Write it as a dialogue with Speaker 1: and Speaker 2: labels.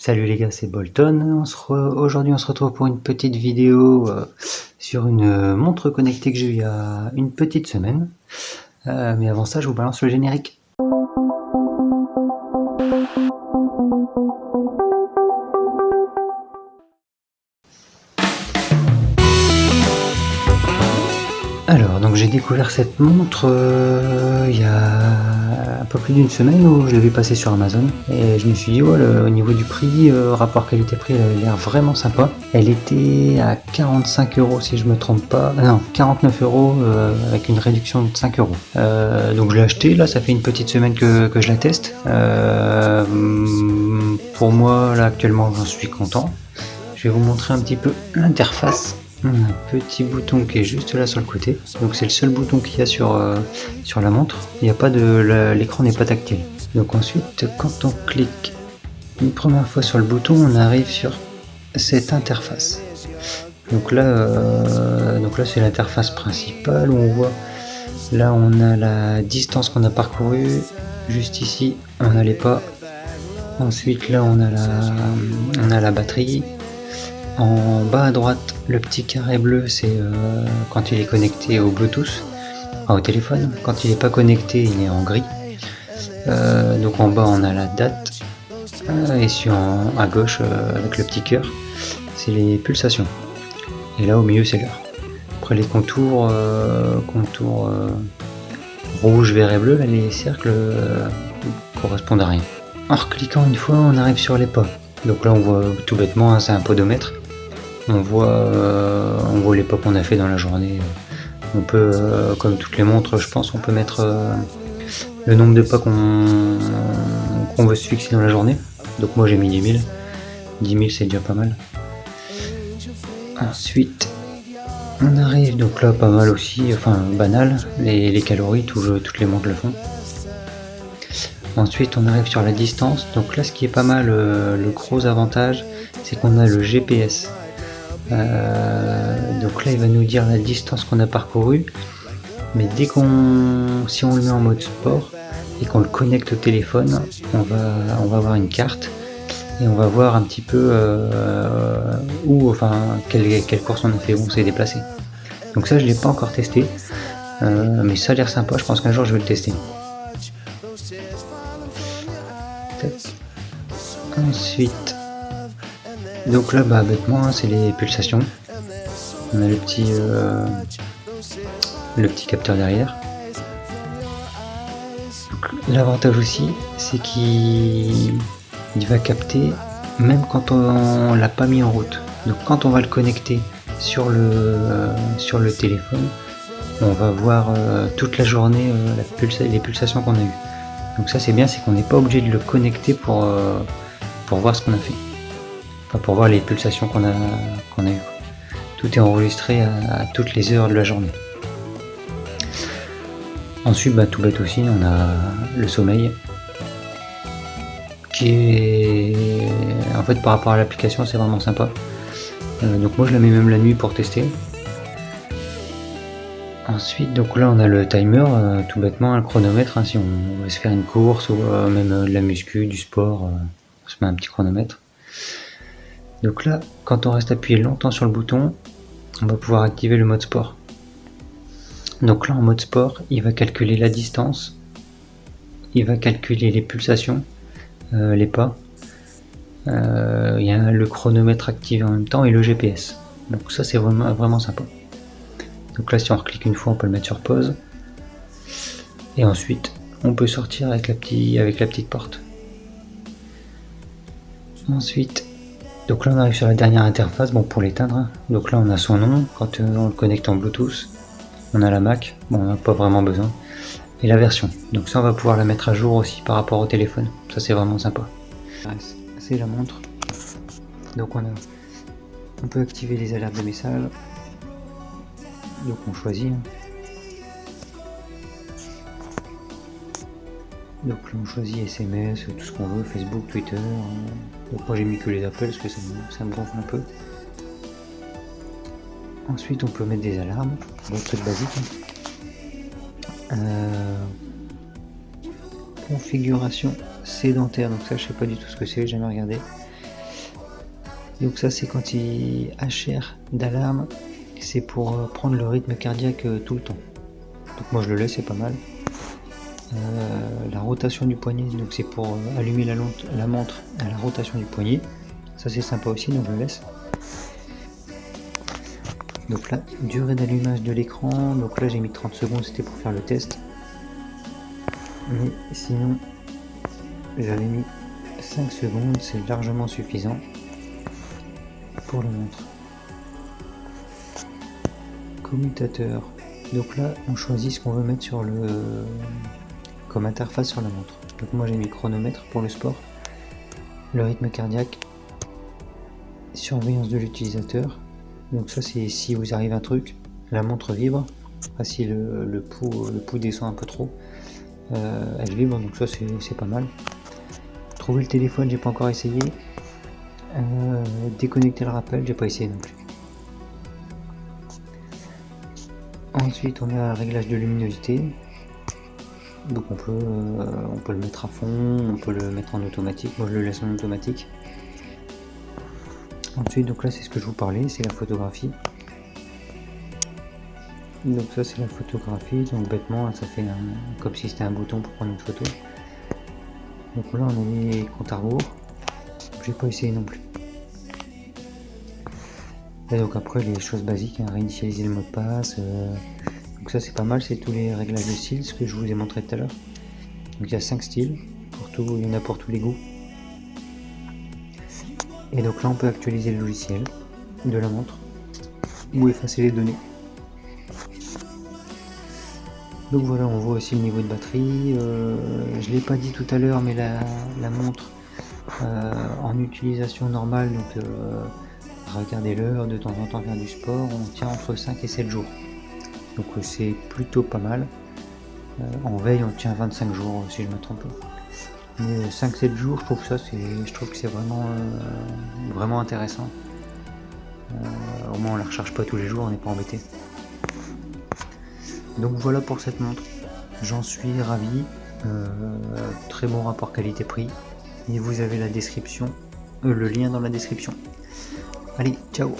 Speaker 1: Salut les gars, c'est Bolton. Aujourd'hui, on se retrouve pour une petite vidéo sur une montre connectée que j'ai eue il y a une petite semaine. Mais avant ça, je vous balance le générique. Alors, donc j'ai découvert cette montre il y a un peu plus d'une semaine où je l'ai vu passer sur Amazon et je me suis dit ouais, au niveau du prix, rapport qualité-prix, elle avait l'air vraiment sympa. Elle était à 45 € si je me trompe pas, non 49 € avec une réduction de 5 €. Donc je l'ai acheté, là ça fait une petite semaine que je la teste. Pour moi là actuellement j'en suis content. Je vais vous montrer un petit peu l'interface. On a un petit bouton qui est juste là sur le côté, donc c'est le seul bouton qu'il y a sur la montre. Il n'y a pas de l'écran n'est pas tactile. Donc ensuite, quand on clique une première fois sur le bouton, on arrive sur cette interface. Donc là c'est l'interface principale où on voit, là on a la distance qu'on a parcourue, juste ici on a les pas. Ensuite là on a la batterie. En bas à droite, le petit carré bleu, c'est quand il est connecté au Bluetooth, enfin, au téléphone. Quand il n'est pas connecté, il est en gris. Donc en bas, on a la date. Et à gauche, avec le petit cœur, c'est les pulsations. Et là, au milieu, c'est l'heure. Après les contours, rouge, vert et bleu, là, les cercles correspondent à rien. En recliquant une fois, on arrive sur les pas. Donc là, on voit tout bêtement, hein, c'est un podomètre. On voit les pas qu'on a fait dans la journée. On peut, comme toutes les montres, je pense, on peut mettre le nombre de pas qu'on veut se fixer dans la journée. Donc moi j'ai mis 10 000. 10 000 c'est déjà pas mal. Ensuite, on arrive, donc là pas mal aussi, enfin banal, les calories, toutes les montres le font. Ensuite on arrive sur la distance. Donc là ce qui est pas mal, le gros avantage, c'est qu'on a le GPS. Donc là il va nous dire la distance qu'on a parcourue, mais si on le met en mode sport et qu'on le connecte au téléphone, on va avoir une carte et on va voir un petit peu quelle course on a fait, où on s'est déplacé. Donc ça je l'ai pas encore testé, mais ça a l'air sympa, je pense qu'un jour je vais le tester. Ensuite, donc là bêtement c'est les pulsations. On a le petit capteur derrière. L'avantage aussi, c'est qu'il va capter même quand on l'a pas mis en route. Donc quand on va le connecter sur le téléphone, on va voir toute la journée les pulsations qu'on a eues. Donc ça c'est bien, c'est qu'on n'est pas obligé de le connecter pour voir ce qu'on a fait. Enfin, pour voir les pulsations qu'on a eues. Tout est enregistré à toutes les heures de la journée. Ensuite, tout bête aussi, on a le sommeil qui est, en fait, par rapport à l'application, c'est vraiment sympa. Donc moi je la mets même la nuit pour tester. Ensuite, donc là on a le timer, tout bêtement un chronomètre, hein, si on veut se faire une course ou même de la muscu, du sport, on se met un petit chronomètre. Donc là, quand on reste appuyé longtemps sur le bouton, on va pouvoir activer le mode sport. Donc là en mode sport, il va calculer la distance, il va calculer les pulsations, les pas, il y a le chronomètre activé en même temps et le GPS. Donc ça c'est vraiment sympa. Donc là si on reclique une fois, on peut le mettre sur pause. Et ensuite on peut sortir avec la petite porte. Ensuite, donc là on arrive sur la dernière interface, pour l'éteindre, hein. Donc là on a son nom, quand on le connecte en Bluetooth. On a la Mac, on n'a pas vraiment besoin. Et la version. Donc ça on va pouvoir la mettre à jour aussi par rapport au téléphone. Ça c'est vraiment sympa. C'est la montre. Donc on peut activer les alertes de messages. Donc on choisit. Donc là on choisit SMS, tout ce qu'on veut, Facebook, Twitter. Donc moi j'ai mis que les appels parce que ça me gonfle un peu. Ensuite on peut mettre des alarmes, d'autres trucs basiques. Configuration sédentaire, donc ça je sais pas du tout ce que c'est, j'ai jamais regardé. Donc ça c'est quand il HR d'alarme, c'est pour prendre le rythme cardiaque tout le temps. Donc moi je le laisse, c'est pas mal. La rotation du poignet, donc c'est pour allumer la montre à la rotation du poignet. Ça c'est sympa aussi, donc je le laisse. Donc là, durée d'allumage de l'écran, donc là j'ai mis 30 secondes, c'était pour faire le test. Mais sinon, j'avais mis 5 secondes, c'est largement suffisant pour la montre. Commutateur, donc là on choisit ce qu'on veut mettre sur comme interface sur la montre. Donc moi j'ai mis chronomètre pour le sport, le rythme cardiaque, surveillance de l'utilisateur. Donc ça c'est si vous arrive un truc, la montre vibre. Enfin, si le pouls descend un peu trop, elle vibre, donc ça c'est pas mal. Trouver le téléphone, j'ai pas encore essayé. Déconnecter le rappel, j'ai pas essayé non plus. Ensuite on a un réglage de luminosité. Donc on peut le mettre à fond, on peut le mettre en automatique. Moi je le laisse en automatique. Ensuite, donc là c'est ce que je vous parlais, c'est la photographie. Donc ça c'est la photographie, donc bêtement ça fait comme si c'était un bouton pour prendre une photo. Donc là on a mis compte à rebours, j'ai pas essayé non plus. Et donc après les choses basiques, réinitialiser le mot de passe. Donc ça c'est pas mal, c'est tous les réglages de style, ce que je vous ai montré tout à l'heure. Donc il y a 5 styles, il y en a pour tous les goûts. Et donc là on peut actualiser le logiciel de la montre ou effacer les données. Donc voilà, on voit aussi le niveau de batterie. Je l'ai pas dit tout à l'heure, mais la montre en utilisation normale, donc regarder l'heure, de temps en temps faire du sport, on tient entre 5 et 7 jours. Donc c'est plutôt pas mal. En veille on tient 25 jours si je me trompe pas. Mais 5-7 jours, je trouve que c'est vraiment intéressant. Au moins on la recharge pas tous les jours, on n'est pas embêté. Donc voilà pour cette montre, j'en suis ravi. Très bon rapport qualité-prix. Et vous avez la description, le lien dans la description. Allez, ciao.